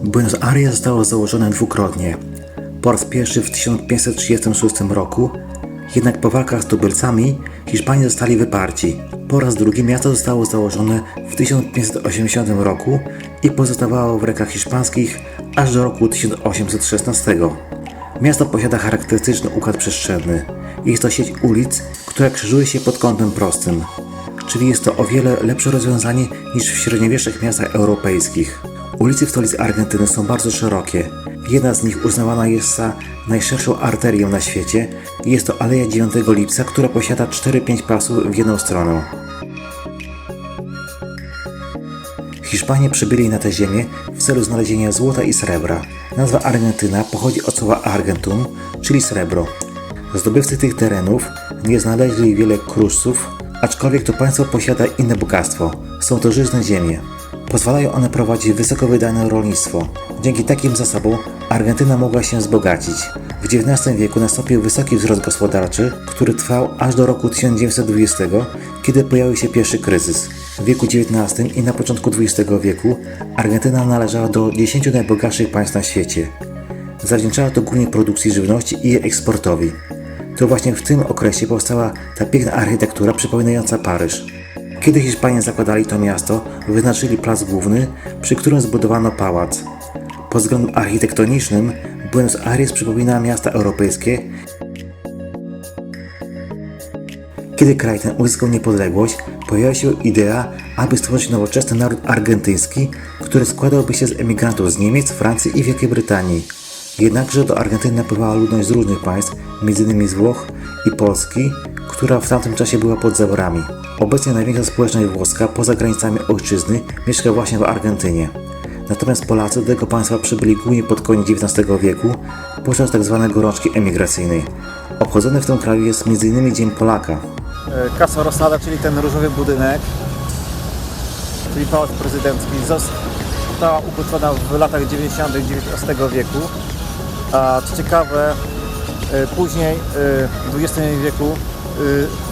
Buenos Aires zostało założone dwukrotnie. Po raz pierwszy w 1536 roku, jednak po walkach z tubylcami Hiszpanie zostali wyparci. Po raz drugi miasto zostało założone w 1580 roku i pozostawało w rękach hiszpańskich aż do roku 1816. Miasto posiada charakterystyczny układ przestrzenny. Jest to sieć ulic, która krzyżuje się pod kątem prostym, czyli jest to o wiele lepsze rozwiązanie niż w średniowiecznych miastach europejskich. Ulice w stolicy Argentyny są bardzo szerokie. Jedna z nich uznawana jest za najszerszą arterię na świecie. Jest to Aleja 9 Lipca, która posiada 4-5 pasów w jedną stronę. Hiszpanie przybyli na tę ziemię w celu znalezienia złota i srebra. Nazwa Argentyna pochodzi od słowa argentum, czyli srebro. Zdobywcy tych terenów nie znaleźli wiele kruszców, aczkolwiek to państwo posiada inne bogactwo. Są to żyzne ziemie. Pozwalają one prowadzić wysokowydajne rolnictwo. Dzięki takim zasobom Argentyna mogła się wzbogacić. W XIX wieku nastąpił wysoki wzrost gospodarczy, który trwał aż do roku 1920, kiedy pojawił się pierwszy kryzys. W wieku XIX i na początku XX wieku Argentyna należała do 10 najbogatszych państw na świecie. Zawdzięczała to głównie produkcji żywności i jej eksportowi. To właśnie w tym okresie powstała ta piękna architektura przypominająca Paryż. Kiedy Hiszpanie zakładali to miasto, wyznaczyli plac główny, przy którym zbudowano pałac. Pod względem architektonicznym Buenos Aires przypomina miasta europejskie. Kiedy kraj ten uzyskał niepodległość, pojawiła się idea, aby stworzyć nowoczesny naród argentyński, który składałby się z emigrantów z Niemiec, Francji i Wielkiej Brytanii. Jednakże do Argentyny napływała ludność z różnych państw, m.in. z Włoch i Polski, która w tamtym czasie była pod zaborami. Obecnie największa społeczność włoska poza granicami ojczyzny mieszka właśnie w Argentynie. Natomiast Polacy do tego państwa przybyli głównie pod koniec XIX wieku podczas tzw. gorączki emigracyjnej. Obchodzony w tym kraju jest m.in. Dzień Polaka. Casa Rosada, czyli ten różowy budynek, czyli pałac prezydencki, została ukończona w latach 90. XIX wieku. A co ciekawe, później w XX wieku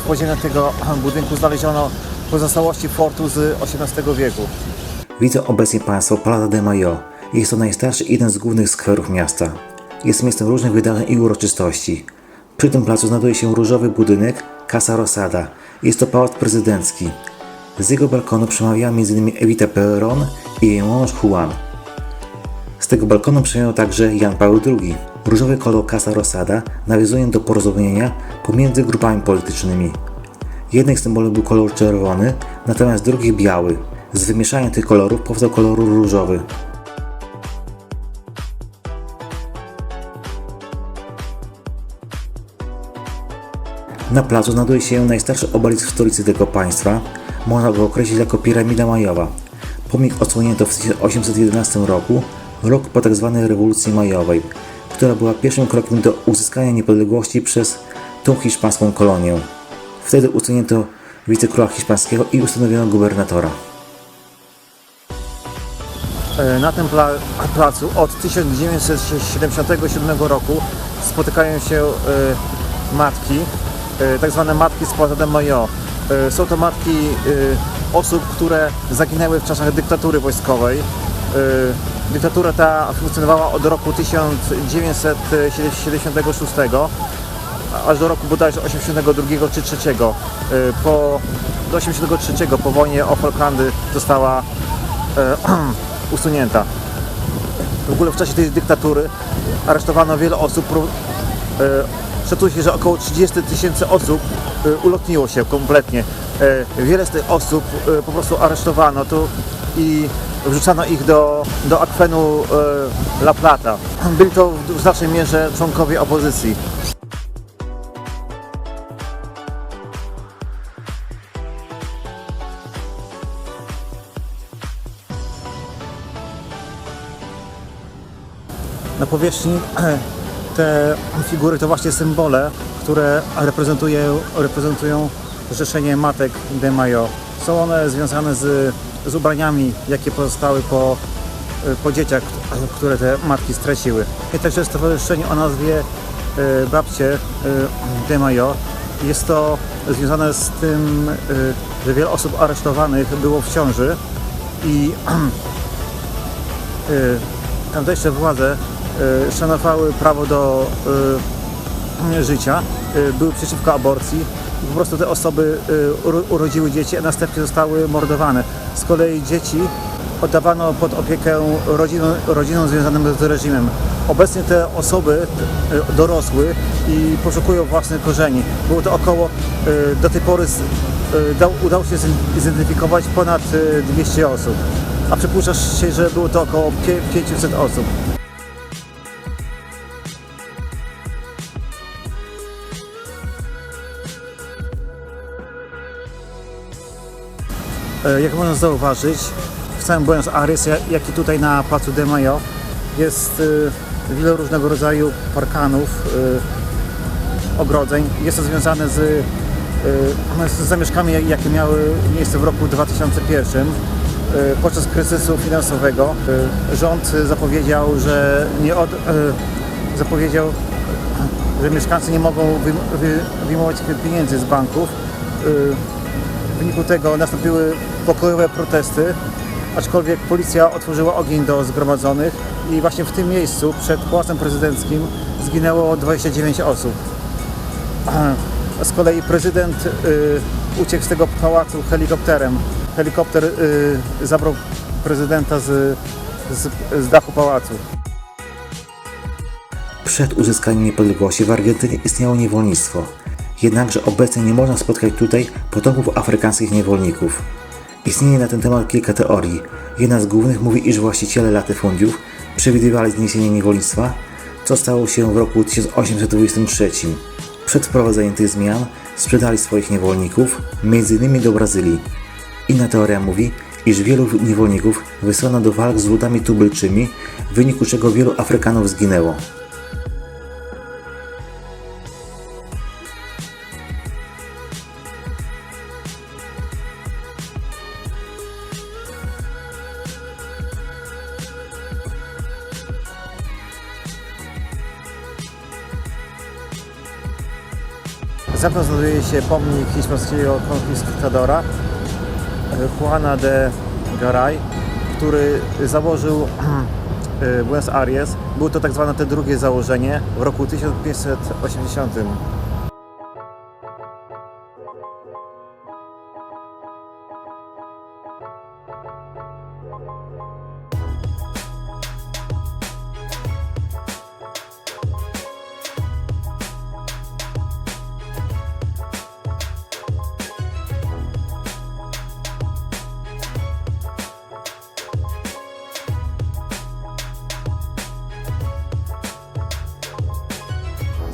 w podziemiach tego budynku znaleziono pozostałości fortu z XVIII wieku. Widzą obecnie Państwo Plaza de Mayo. Jest to najstarszy i jeden z głównych skwerów miasta. Jest miejscem różnych wydarzeń i uroczystości. Przy tym placu znajduje się różowy budynek Casa Rosada. Jest to pałac prezydencki. Z jego balkonu przemawiała m.in. Evita Perón i jej mąż Juan. Z tego balkonu przemawiał także Jan Paweł II. Różowy kolor Casa Rosada nawiązuje do porozumienia pomiędzy grupami politycznymi. Jednych symbolem był kolor czerwony, natomiast drugi biały. Z wymieszania tych kolorów powstał kolor różowy. Na placu znajduje się najstarszy obelisk w stolicy tego państwa. Można go określić jako piramida majowa. Pomnik odsłonięto w 1811 roku, rok po tzw. rewolucji majowej, która była pierwszym krokiem do uzyskania niepodległości przez tą hiszpańską kolonię. Wtedy usunięto wicekróla hiszpańskiego i ustanowiono gubernatora. Na tym placu od 1977 roku spotykają się matki, tak zwane matki z Plaza de Mayo. Są to matki osób, które zaginęły w czasach dyktatury wojskowej. Dyktatura ta funkcjonowała od roku 1976 aż do roku bodajże 82 czy 3. Do 83 po wojnie o Falklandy została usunięta. W ogóle w czasie tej dyktatury aresztowano wiele osób. Szacuje się, że około 30 000 osób ulotniło się kompletnie. Wiele z tych osób po prostu aresztowano i wrzucano ich do akwenu La Plata. Byli to w znacznej mierze członkowie opozycji. Na powierzchni te figury to właśnie symbole, które reprezentują zrzeszenie matek de Mayo. Są one związane z ubraniami, jakie pozostały po dzieciach, które te matki straciły. I także stowarzyszenie o nazwie Babcie de Mayo. Jest to związane z tym, że wiele osób aresztowanych było w ciąży i tamtejsze władze szanowały prawo do życia, były przeciwko aborcji i po prostu te osoby urodziły dzieci, a następnie zostały mordowane. Z kolei dzieci oddawano pod opiekę rodzinom związanym z reżimem. Obecnie te osoby dorosły i poszukują własnych korzeni. Było to około, do tej pory udało się zidentyfikować ponad 200 osób, a przypuszcza się, że było to około 500 osób. Jak można zauważyć, w całym Buenos Aires, jak i tutaj na placu de Mayo, jest wiele różnego rodzaju parkanów, ogrodzeń. Jest to związane z zamieszkami, jakie miały miejsce w roku 2001. Podczas kryzysu finansowego rząd zapowiedział, że że mieszkańcy nie mogą wyjmować pieniędzy z banków. W wyniku tego nastąpiły pokojowe protesty, aczkolwiek policja otworzyła ogień do zgromadzonych i właśnie w tym miejscu przed Pałacem Prezydenckim zginęło 29 osób. Z kolei prezydent uciekł z tego pałacu helikopterem. Helikopter zabrał prezydenta z dachu pałacu. Przed uzyskaniem niepodległości w Argentynie istniało niewolnictwo. Jednakże obecnie nie można spotkać tutaj potomków afrykańskich niewolników. Istnieje na ten temat kilka teorii. Jedna z głównych mówi, iż właściciele latyfundiów przewidywali zniesienie niewolnictwa, co stało się w roku 1823. Przed wprowadzeniem tych zmian sprzedali swoich niewolników, m.in. do Brazylii. Inna teoria mówi, iż wielu niewolników wysłano do walk z ludami tubylczymi, w wyniku czego wielu Afrykanów zginęło. Za mną znajduje się pomnik hiszpańskiego konkwistadora Juana de Garay, który założył Buenos Aires. Było to tak zwane te drugie założenie w roku 1580.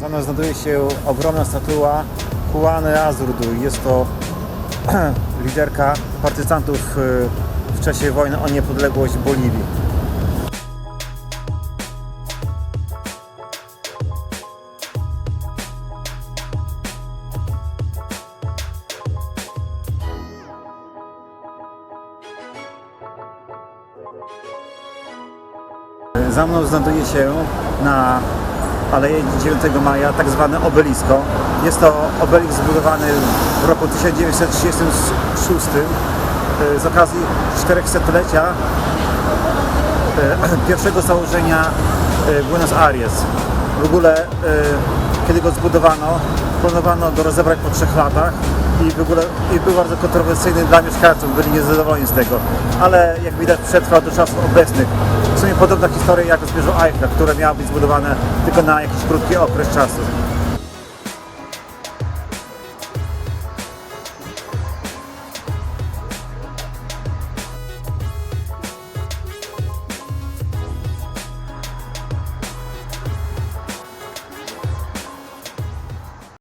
Za mną znajduje się ogromna statua Juany Azurduy. Jest to liderka partyzantów w czasie wojny o niepodległość Boliwii. Za mną znajduje się na Aleje 9 Maja tak zwane obelisko. Jest to obelisk zbudowany w roku 1936 z okazji 400-lecia pierwszego założenia Buenos Aires. W ogóle kiedy go zbudowano, planowano go rozebrać po 3 latach i był bardzo kontrowersyjny dla mieszkańców, byli niezadowoleni z tego, ale jak widać przetrwał do czasów obecnych. W sumie podobna historia jak z wieżą Eiffla, która miała być zbudowana tylko na jakiś krótki okres czasu.